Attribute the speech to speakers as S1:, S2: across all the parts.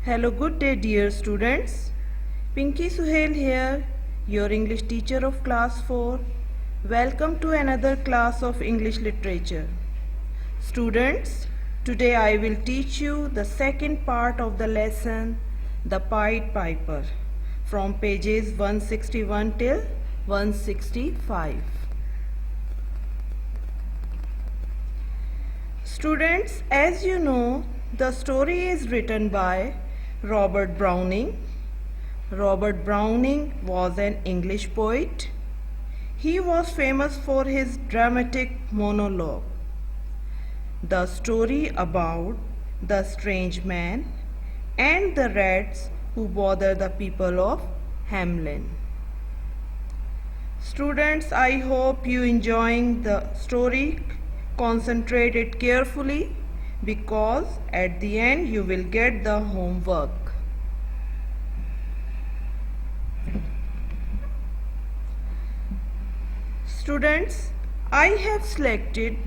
S1: Hello, good day, dear students. Pinky Suhail here, your English teacher of class 4. Welcome to another class of English literature. Students, today I will teach you the second part of the lesson, The Pied Piper, from pages 161 till 165. Students, as you know, the story is written by Robert Browning. Robert Browning was an English poet. He was famous for his dramatic monologue. The story about the strange man and the rats who bother the people of Hamelin. Students, I hope you enjoying the story. Concentrate it carefully because at the end you will get the homework. Students, I have selected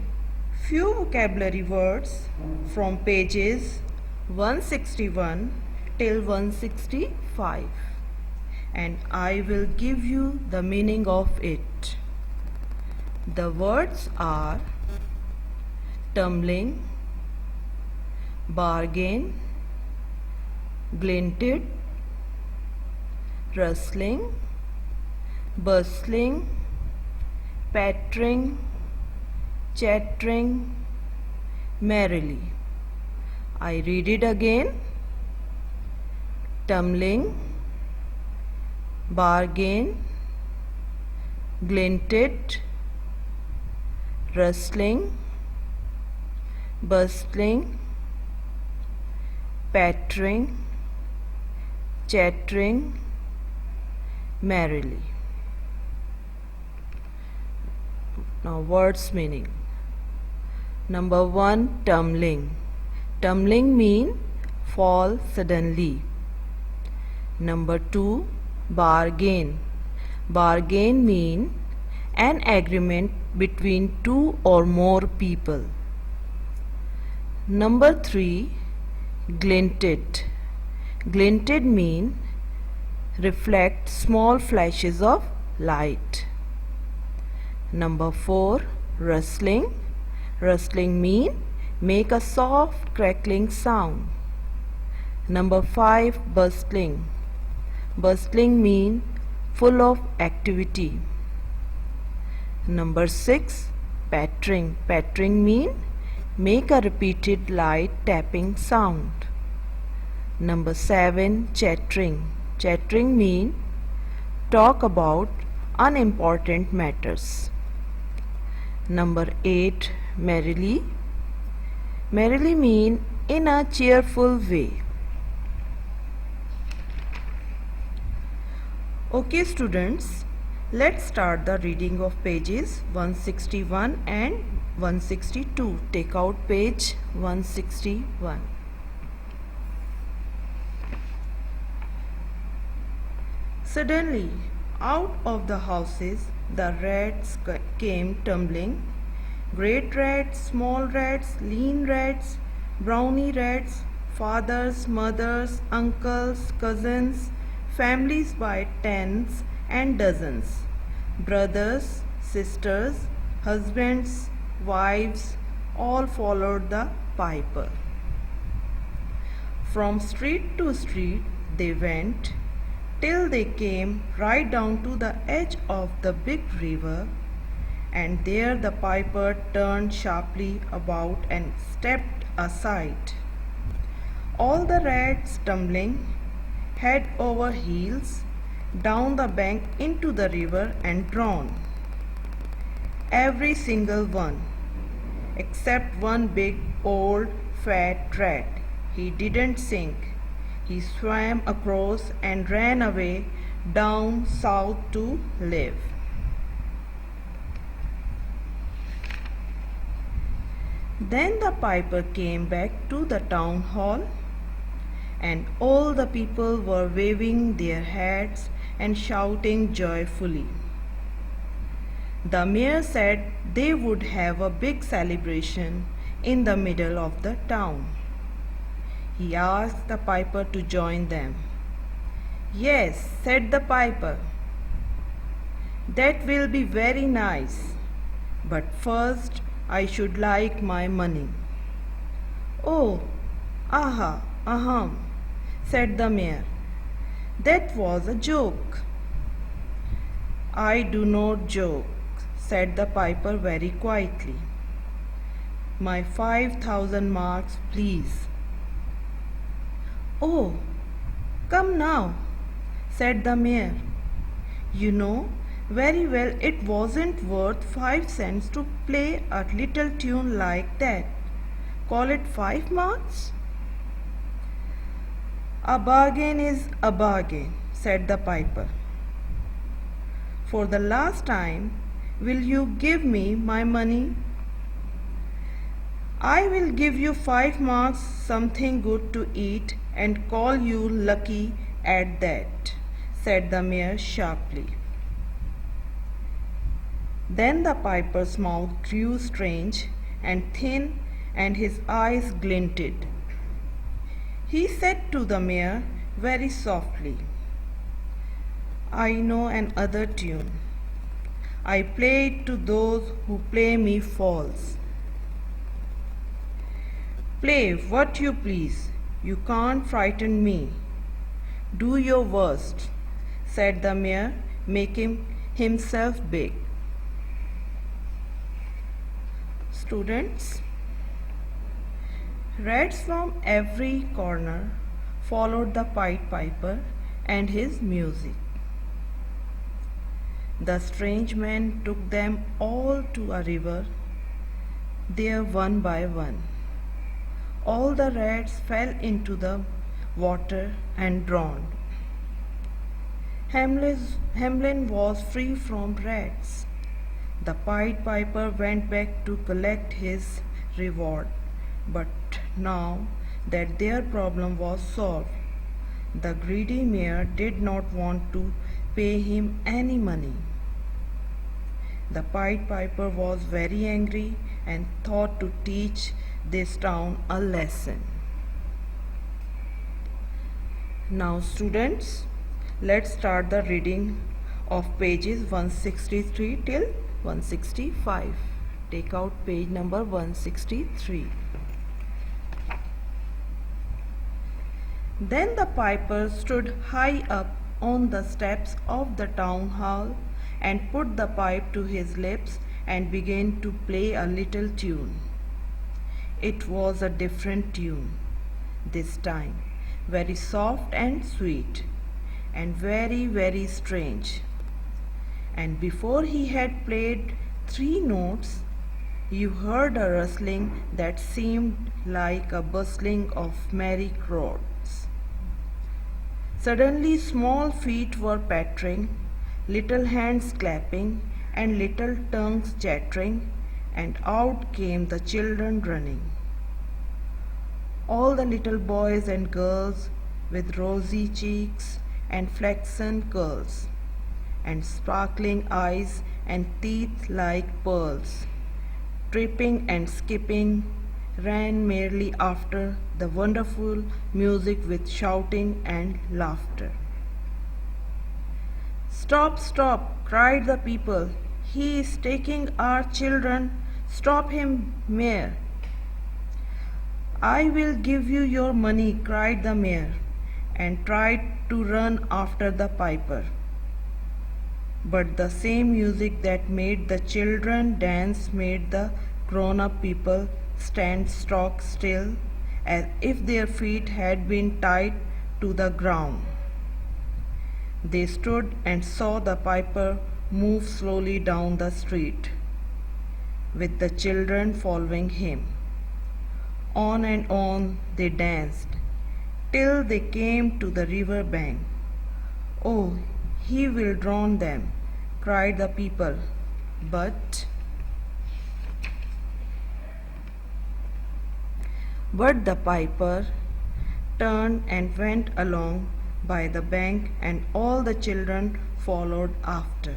S1: few vocabulary words from pages 161 till 165 and I will give you the meaning of it. The words are tumbling, bargain, glinted, rustling, bustling, pattering, chattering, merrily. I read it again. Tumbling, bargain, glinted, rustling, bustling, pattering, chattering, merrily. Now words meaning. Number 1, tumbling. Tumbling mean fall suddenly. Number 2, bargain. Bargain mean an agreement between two or more people. Number 3, glinted. Glinted mean reflect small flashes of light. Number 4, rustling. Rustling mean make a soft crackling sound. Number 5, bustling. Bustling mean full of activity. Number 6, pattering. Pattering mean make a repeated light tapping sound. Number 7, chattering. Chattering mean talk about unimportant matters. Number 8, merrily. Merrily mean in a cheerful way. Okay students, let's start the reading of pages 161 and 162. Take out page 161. Suddenly, out of the houses, the rats came tumbling. Great rats, small rats, lean rats, browny rats, fathers, mothers, uncles, cousins, families by tens and dozens, brothers, sisters, husbands, wives, all followed the piper. From street to street they went till they came right down to the edge of the big river, and there the piper turned sharply about and stepped aside. All the rats tumbling head over heels down the bank into the river and drowned. Every single one, except one big old fat rat. He didn't sink. He swam across and ran away down south to live. Then the piper came back to the town hall, and all the people were waving their hats and shouting joyfully. The mayor said they would have a big celebration in the middle of the town. He asked the piper to join them. Yes, said the piper. That will be very nice. But first I should like my money. Oh, aha, ahem, said the mayor. That was a joke. I do not joke, said the piper very quietly. My 5,000 marks, please. Oh, come now, said the mayor. You know very well it wasn't worth 5 cents to play a little tune like that. Call it 5 marks? A bargain is a bargain, said the piper. For the last time, will you give me my money? I will give you 5 marks, something good to eat, and call you lucky at that, said the mayor sharply. Then the piper's mouth grew strange and thin, and his eyes glinted. He said to the mayor very softly, I know another tune. I play it to those who play me false. Play what you please. You can't frighten me. Do your worst, said the mayor, making himself big. Students, rats from every corner followed the Pied Piper and his music. The strange man took them all to a river. There, one by one, all the rats fell into the water and drowned. Hamelin was free from rats. The Pied Piper went back to collect his reward, but now that their problem was solved, the greedy mayor did not want to pay him any money. The Pied Piper was very angry and thought to teach this town a lesson. Now students, let's start the reading of pages 163 till 165. Take out page number 163. Then the piper stood high up on the steps of the town hall and put the pipe to his lips and began to play a little tune. It was a different tune this time, very soft and sweet, and very, very strange. And before he had played 3 notes, you heard a rustling that seemed like a bustling of merry crowds. Suddenly small feet were pattering, little hands clapping, and little tongues chattering, and out came the children running. All the little boys and girls with rosy cheeks and flaxen curls, and sparkling eyes and teeth like pearls, tripping and skipping, ran merrily after the wonderful music with shouting and laughter. Stop, stop, cried the people. He is taking our children. Stop him, mayor. I will give you your money, cried the mayor, and tried to run after the piper. But the same music that made the children dance made the grown-up people stand stock still, as if their feet had been tied to the ground. They stood and saw the piper move slowly down the street, with the children following him. On and on they danced, till they came to the river bank. Oh, he will drown them, cried the people. But the piper turned and went along by the bank, and all the children followed after.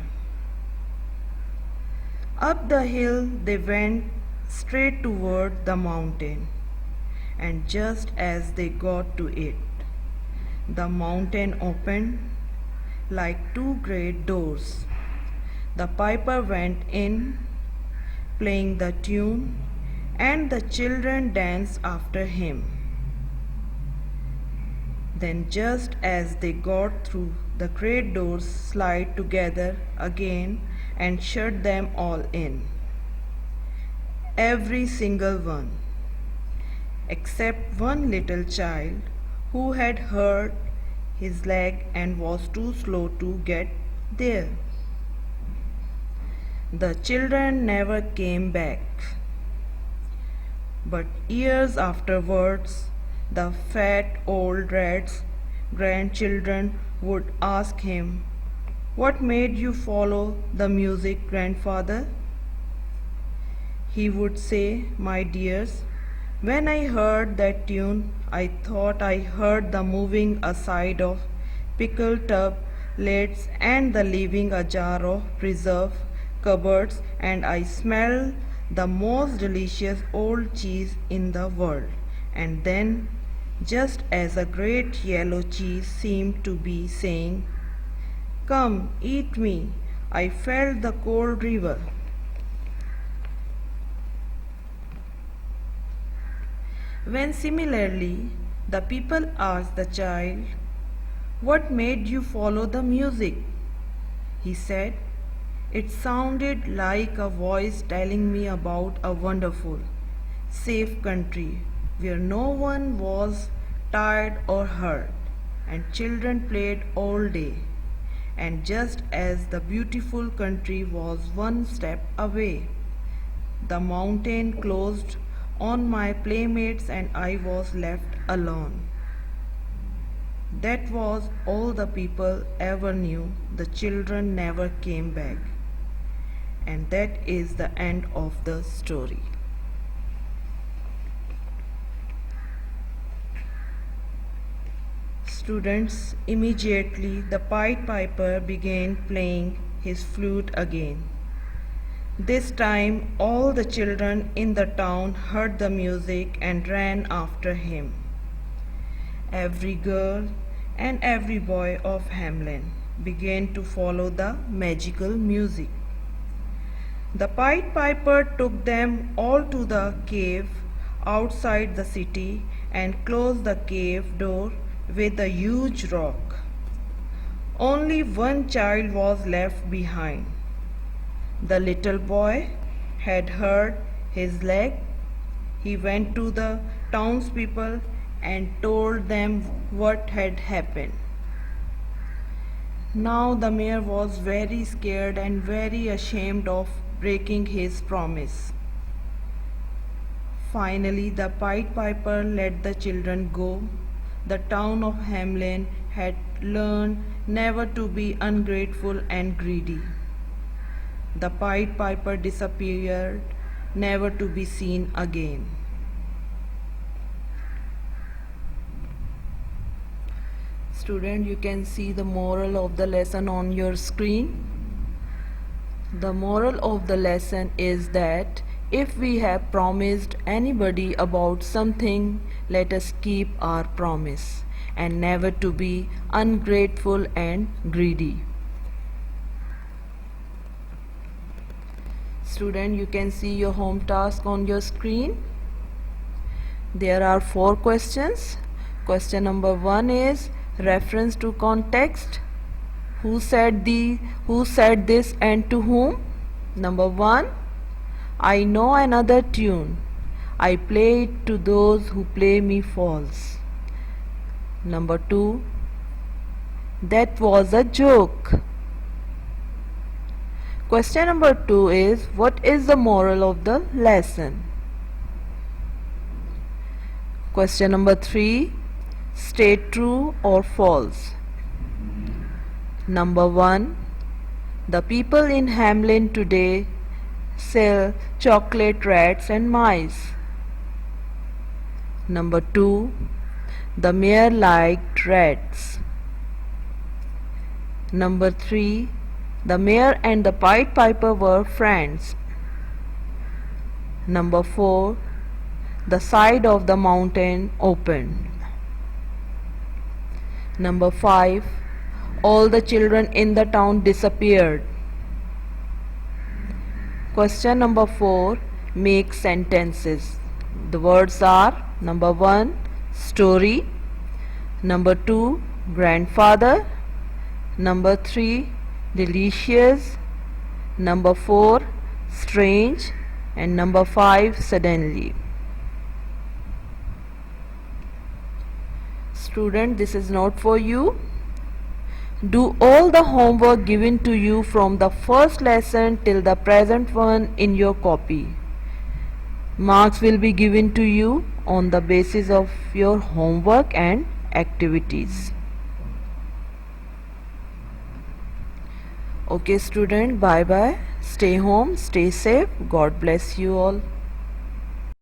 S1: Up the hill they went straight toward the mountain, and just as they got to it, the mountain opened like two great doors. The piper went in, playing the tune, and the children danced after him. Then, just as they got through, the great doors slid together again and shut them all in. Every single one, except one little child who had hurt his leg and was too slow to get there. The children never came back. But years afterwards, the fat old rat's grandchildren would ask him, "What made you follow the music, grandfather?" He would say, "My dears, when I heard that tune, I thought I heard the moving aside of pickle tub lids and the leaving ajar of preserve cupboards, and I smelled the most delicious old cheese in the world." And then, just as a great yellow cheese seemed to be saying, "Come, eat me," I felt the cold river. When similarly the people asked the child, "What made you follow the music?" he said, "It sounded like a voice telling me about a wonderful, safe country where no one was tired or hurt, and children played all day. And just as the beautiful country was one step away, the mountain closed on my playmates and I was left alone." That was all the people ever knew. The children never came back. And that is the end of the story. Students, immediately the Pied Piper began playing his flute again. This time all the children in the town heard the music and ran after him. Every girl and every boy of Hamelin began to follow the magical music. The Pied Piper took them all to the cave outside the city and closed the cave door with a huge rock. Only one child was left behind. The little boy had hurt his leg. He went to the townspeople and told them what had happened. Now the mayor was very scared and very ashamed of breaking his promise. Finally, the Pied Piper let the children go. The town of Hamelin had learned never to be ungrateful and greedy. The Pied Piper disappeared, never to be seen again. Student, you can see the moral of the lesson on your screen. The moral of the lesson is that if we have promised anybody about something, let us keep our promise and never to be ungrateful and greedy. Student, you can see your home task on your screen. There are 4 questions. Question number 1 is reference to context. Who said this and to whom? Number 1, I know another tune. I play it to those who play me false. Number 2, that was a joke. Question number 2 is what is the moral of the lesson? Question number 3, state true or false. Number 1, the people in Hamelin today sell chocolate rats and mice. Number 2, the mayor liked rats. Number 3, the mayor and the Pied Piper were friends. Number 4, the side of the mountain opened. Number 5. All the children in the town disappeared. Question number 4. Make sentences. The words are: number 1, story; number 2, grandfather; number 3, delicious; number 4, strange; and number 5, suddenly. Student, this is not for you. Do all the homework given to you from the first lesson till the present one in your copy. Marks will be given to you on the basis of your homework and activities. Okay student, bye bye. Stay home, stay safe. God bless you all.